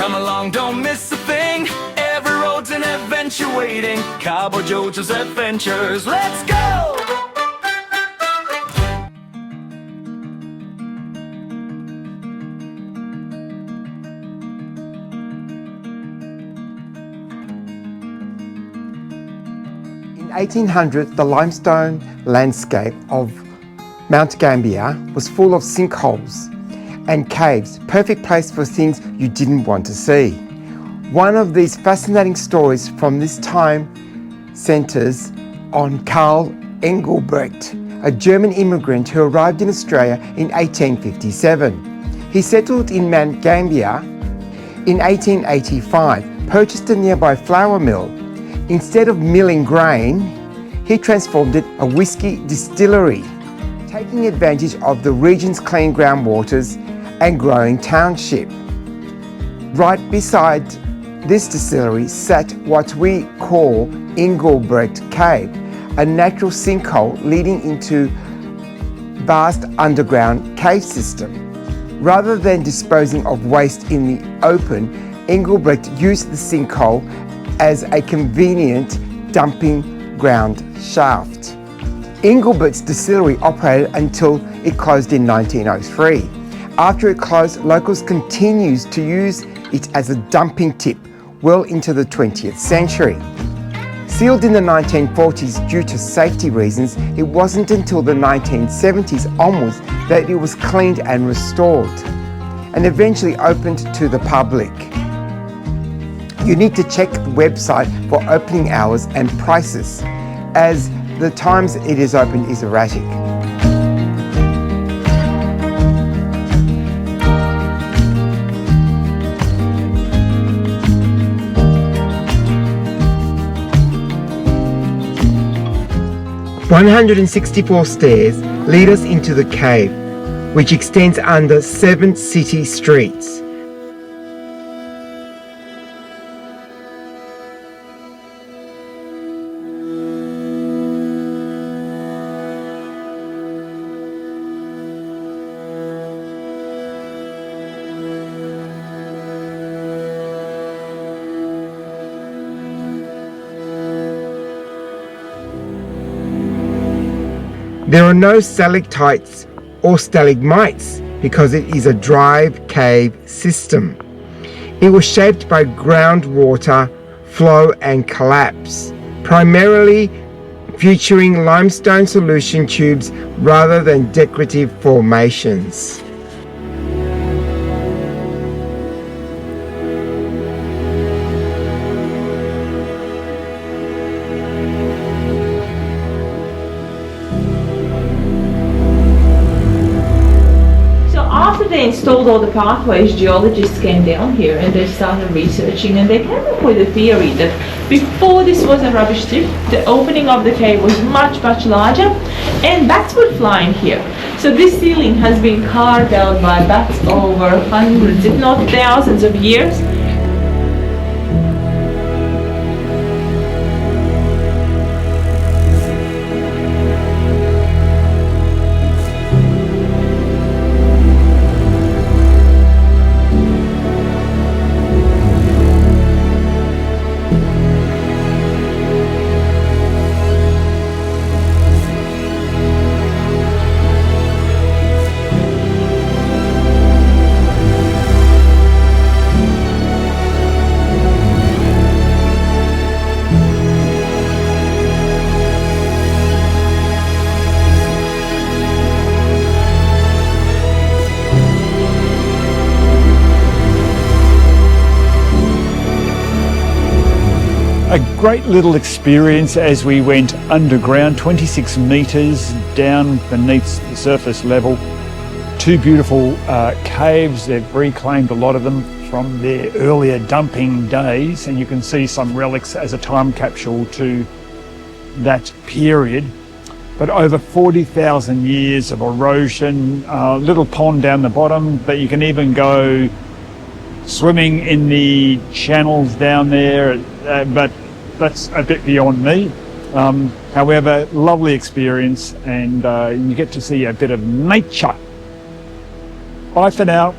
Come along, don't miss a thing. Every road's an adventure waiting. Cowboy Jojo's Adventures, let's go! In 1800, the limestone landscape of Mount Gambier was full of sinkholes and caves, perfect place for things you didn't want to see. One of these fascinating stories from this time centres on Karl Engelbrecht, a German immigrant who arrived in Australia in 1857. He settled in Mount Gambier in 1885, purchased a nearby flour mill. Instead of milling grain, he transformed it a whiskey distillery, taking advantage of the region's clean groundwaters and growing township. Right beside this distillery sat what we call Engelbrecht Cave, a natural sinkhole leading into vast underground cave system. Rather than disposing of waste in the open, Engelbrecht used the sinkhole as a convenient dumping ground shaft. Engelbrecht's distillery operated until it closed in 1903. After it closed, locals continued to use it as a dumping tip well into the 20th century. Sealed in the 1940s due to safety reasons, it wasn't until the 1970s onwards that it was cleaned and restored, and eventually opened to the public. You need to check the website for opening hours and prices, as the times it is open is erratic. "164 stairs lead us into the cave, which extends under 7 city streets. There are no stalactites or stalagmites because it is a drive cave system. It was shaped by groundwater flow and collapse, primarily featuring limestone solution tubes rather than decorative formations. They installed all the pathways, geologists came down here and they started researching, and they came up with a theory that before this was a rubbish tip, the opening of the cave was much larger and bats would fly in here. So this ceiling has been carved out by bats over hundreds, if not thousands of years. A great little experience as we went underground, 26 metres down beneath the surface level. 2 beautiful caves. They've reclaimed a lot of them from their earlier dumping days, and you can see some relics as a time capsule to that period. But over 40,000 years of erosion, a little pond down the bottom, but you can even go swimming in the channels down there, but that's a bit beyond me. However, lovely experience, and you get to see a bit of nature. Bye for now.